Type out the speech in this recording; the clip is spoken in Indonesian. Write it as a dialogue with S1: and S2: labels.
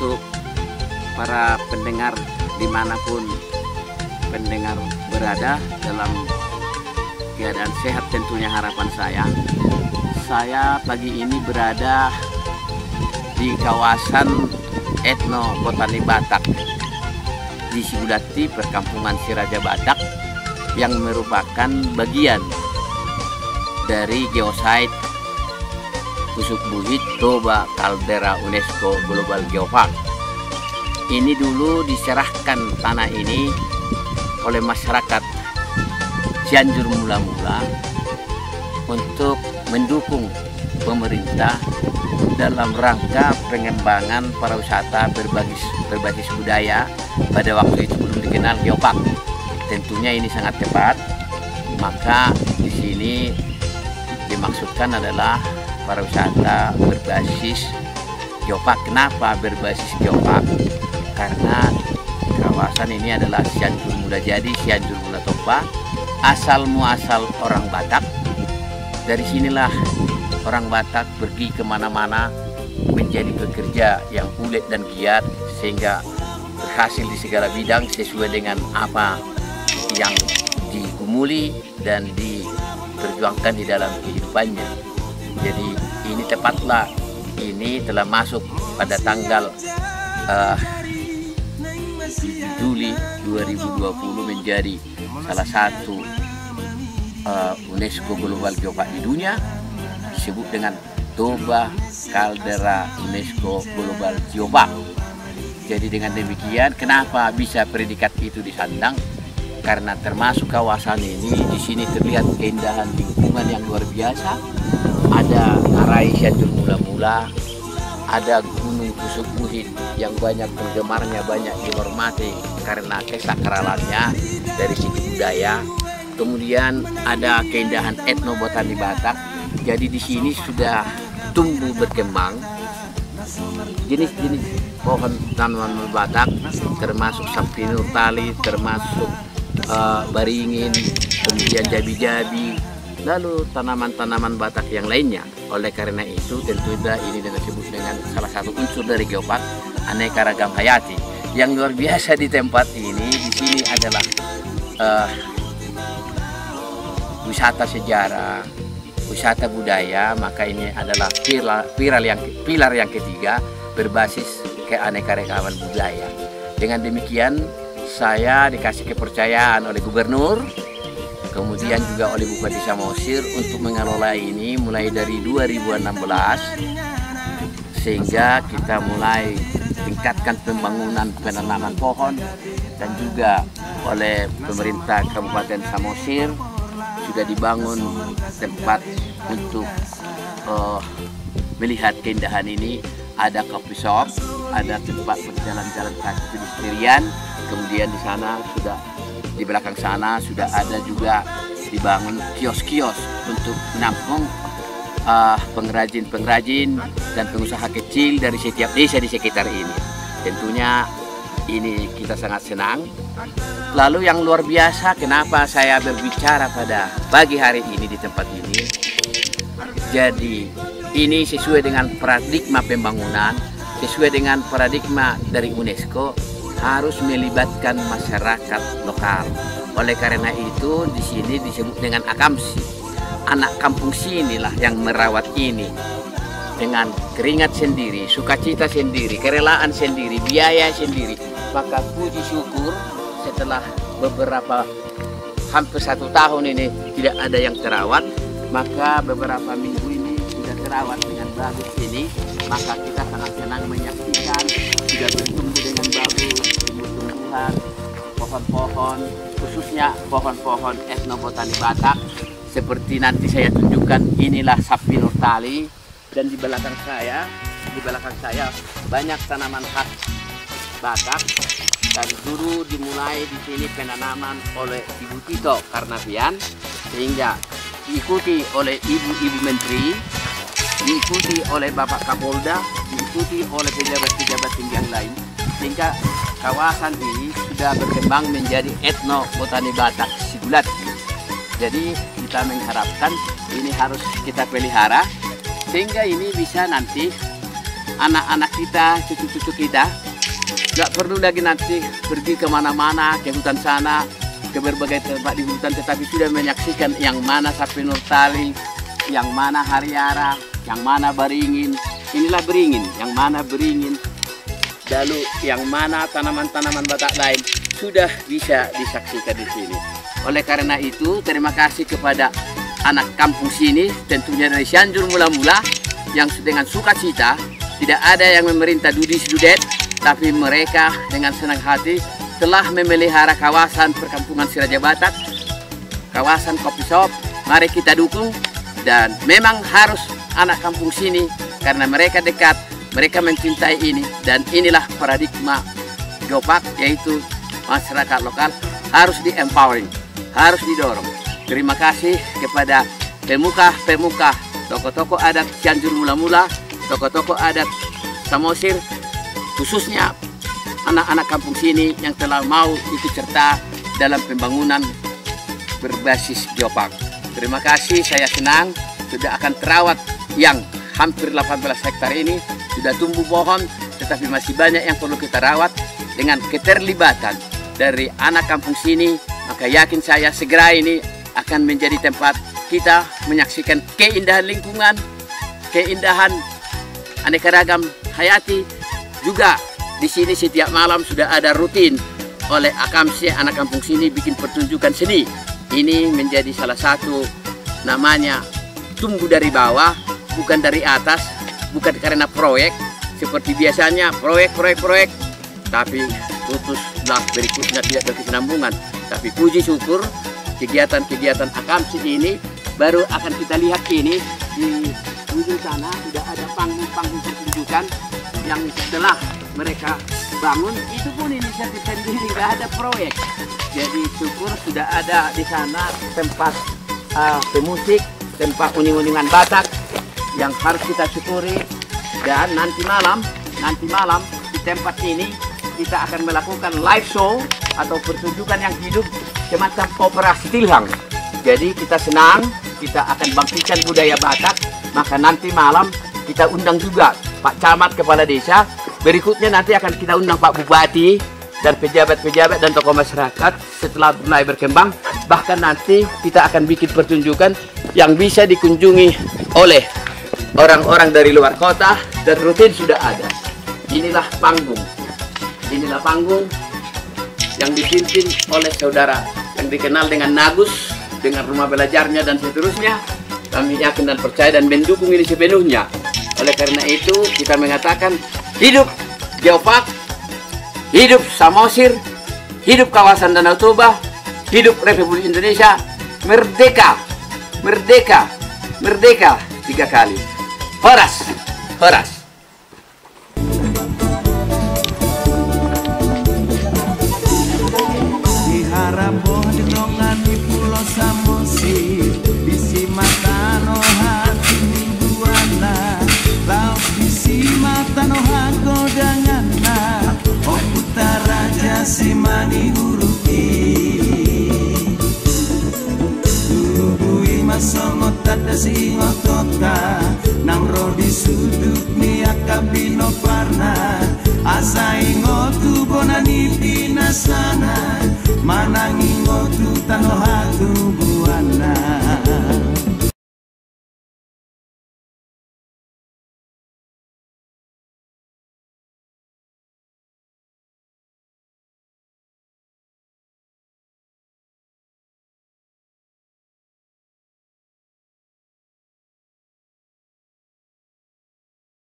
S1: untuk para pendengar dimanapun pendengar berada dalam keadaan sehat tentunya harapan saya. Saya pagi ini berada di kawasan Etno Botani Batak di Sibulati, perkampungan Siraja Batak, yang merupakan bagian dari geosite Pusuk Buhit Toba Kaldera UNESCO Global Geopark. Ini dulu diserahkan tanah ini oleh masyarakat Cianjur mula-mula untuk mendukung pemerintah dalam rangka pengembangan pariwisata berbasis budaya. Pada waktu itu belum dikenal geopark. Tentunya ini sangat tepat. Maka di sini dimaksudkan adalah pariwisata berbasis geopark. Kenapa berbasis geopark? Karena kawasan ini adalah Cianjur Mula Jadi, Cianjur Mula Toba, asal muasal orang Batak. Dari sinilah orang Batak pergi kemana-mana menjadi pekerja yang ulet dan giat, sehingga berhasil di segala bidang sesuai dengan apa yang digumuli dan diperjuangkan di dalam kehidupannya. Jadi ini tepatlah, ini telah masuk pada tanggal Juli 2020 menjadi salah satu UNESCO Global Geopark di dunia, disebut dengan Toba Kaldera UNESCO Global Geopark. Jadi dengan demikian, kenapa bisa predikat itu disandang? Karena termasuk kawasan ini, di sini terlihat keindahan lingkungan yang luar biasa. Ada Arai Cianjur mula-mula, ada Gunung Pusuk Buhit yang banyak penggemarnya, banyak dihormati karena kesakralannya dari segi budaya. Kemudian ada keindahan Etno Botani Batak. Jadi di sini sudah tumbuh berkembang jenis-jenis pohon tanaman Batak, termasuk sapi nurtali, termasuk baringin, kemudian jabi-jabi, lalu tanaman-tanaman Batak yang lainnya. Oleh karena itu tentunya ini disebut dengan salah satu unsur dari geopark, aneka ragam hayati. Yang luar biasa di tempat ini, di sini adalah wisata sejarah, wisata budaya. Maka ini adalah pilar yang ketiga berbasis keanekaragaman budaya. Dengan demikian saya dikasih kepercayaan oleh gubernur, kemudian juga oleh Bupati Samosir untuk mengelola ini mulai dari 2016, sehingga kita mulai tingkatkan pembangunan penanaman pohon, dan juga oleh pemerintah Kabupaten Samosir sudah dibangun tempat untuk melihat keindahan ini. Ada coffee shop, ada tempat berjalan-jalan kaki pedestrian, kemudian di sana sudah, di belakang sana sudah ada juga dibangun kios-kios untuk menampung pengrajin-pengrajin dan pengusaha kecil dari setiap desa di sekitar ini. Tentunya ini kita sangat senang. Lalu yang luar biasa, kenapa saya berbicara pada pagi hari ini di tempat ini? Jadi ini sesuai dengan paradigma pembangunan, sesuai dengan paradigma dari UNESCO, harus melibatkan masyarakat lokal. Oleh karena itu di sini disebut dengan akamsi. Anak kampung sinilah yang merawat ini dengan keringat sendiri, sukacita sendiri, kerelaan sendiri, biaya sendiri. Maka puji syukur, setelah beberapa hampir 1 tahun ini tidak ada yang terawat, maka beberapa minggu ini sudah terawat dengan bagus ini. Maka kita sangat senang menyaksikan sudah bertumbuh dengan bagus tumbuh-tumbuhan, pohon-pohon, khususnya pohon-pohon Etno Botani Batak. Seperti nanti saya tunjukkan, inilah sapi nurtali, dan di belakang saya banyak tanaman khas Batak. Dan dulu dimulai di sini penanaman oleh Ibu Tito Karnavian, sehingga diikuti oleh Ibu Menteri, diikuti oleh Bapak Kapolda, diikuti oleh pejabat-pejabat tinggi yang lain, sehingga kawasan ini sudah berkembang menjadi Etno Botani Batak Sibulati. Jadi kita mengharapkan ini harus kita pelihara, sehingga ini bisa nanti anak-anak kita, cucu-cucu kita, nggak perlu lagi nanti pergi kemana-mana, ke hutan sana, ke berbagai tempat di hutan, tetapi sudah menyaksikan yang mana sapi Nurtali, yang mana Hariara, yang mana Beringin. Inilah Beringin, yang mana Beringin, lalu yang mana tanaman-tanaman Batak lain sudah bisa disaksikan di sini. Oleh karena itu, terima kasih kepada anak kampung sini, tentunya dari Cianjur mula-mula, yang dengan sukacita, tidak ada yang memerintah dudis-dudet, tapi mereka dengan senang hati telah memelihara kawasan perkampungan Siraja Batak, kawasan kopi shop. Mari kita dukung, dan memang harus anak kampung sini, karena mereka dekat, mereka mencintai ini, dan inilah paradigma Geopark, yaitu masyarakat lokal harus di-empowering, harus didorong. Terima kasih kepada pemuka-pemuka, tokoh-tokoh adat Cianjur mula-mula, tokoh-tokoh adat Samosir, khususnya anak-anak kampung sini yang telah mau ikut serta dalam pembangunan berbasis Geopark. Terima kasih, saya senang sudah akan terawat yang hampir 18 hektar ini, sudah tumbuh pohon, tetapi masih banyak yang perlu kita rawat. Dengan keterlibatan dari anak kampung sini, maka yakin saya segera ini akan menjadi tempat kita menyaksikan keindahan lingkungan, keindahan aneka ragam hayati. Juga di sini setiap malam sudah ada rutin oleh Akamsi anak kampung sini bikin pertunjukan seni. Ini menjadi salah satu namanya tumbuh dari bawah, bukan dari atas, bukan karena proyek seperti biasanya proyek, tapi putuslah berikutnya tidak berkesinambungan. Tapi puji syukur kegiatan-kegiatan Akamsi ini baru akan kita lihat ini di ujung sana sudah ada panggung-panggung pertunjukan yang setelah mereka bangun, itu pun inisiatif sendiri, nggak ada proyek. Jadi syukur sudah ada di sana tempat pemusik, tempat uning-uningan Batak yang harus kita syukuri. Dan nanti malam di tempat ini kita akan melakukan live show atau pertunjukan yang hidup semacam operasi tilhang. Jadi kita senang, kita akan bangkitkan budaya Batak. Maka nanti malam kita undang juga Pak Camat, Kepala Desa. Berikutnya nanti akan kita undang Pak Bupati dan pejabat-pejabat dan tokoh masyarakat setelah mulai berkembang. Bahkan nanti kita akan bikin pertunjukan yang bisa dikunjungi oleh orang-orang dari luar kota dan rutin sudah ada. Inilah panggung yang dipimpin oleh saudara yang dikenal dengan Nagus, dengan rumah belajarnya dan seterusnya. Kami yakin dan percaya dan mendukung ini sepenuhnya. Oleh karena itu kita mengatakan hidup Geopark, hidup Samosir, hidup kawasan Danau Toba, hidup Republik Indonesia, merdeka, merdeka, merdeka 3 kali. Horas, horas.
S2: Diharap boh dengongan di Pulau Samosir, bisi mata no hati buana, laut bisi mata no hago dangana, oh utara jasi mani uruti, tubui masongot tada singot kota, nang rodi suduk ni akabino parna, asai ngotu bonani pinasana, manangi ngotu tanohagu.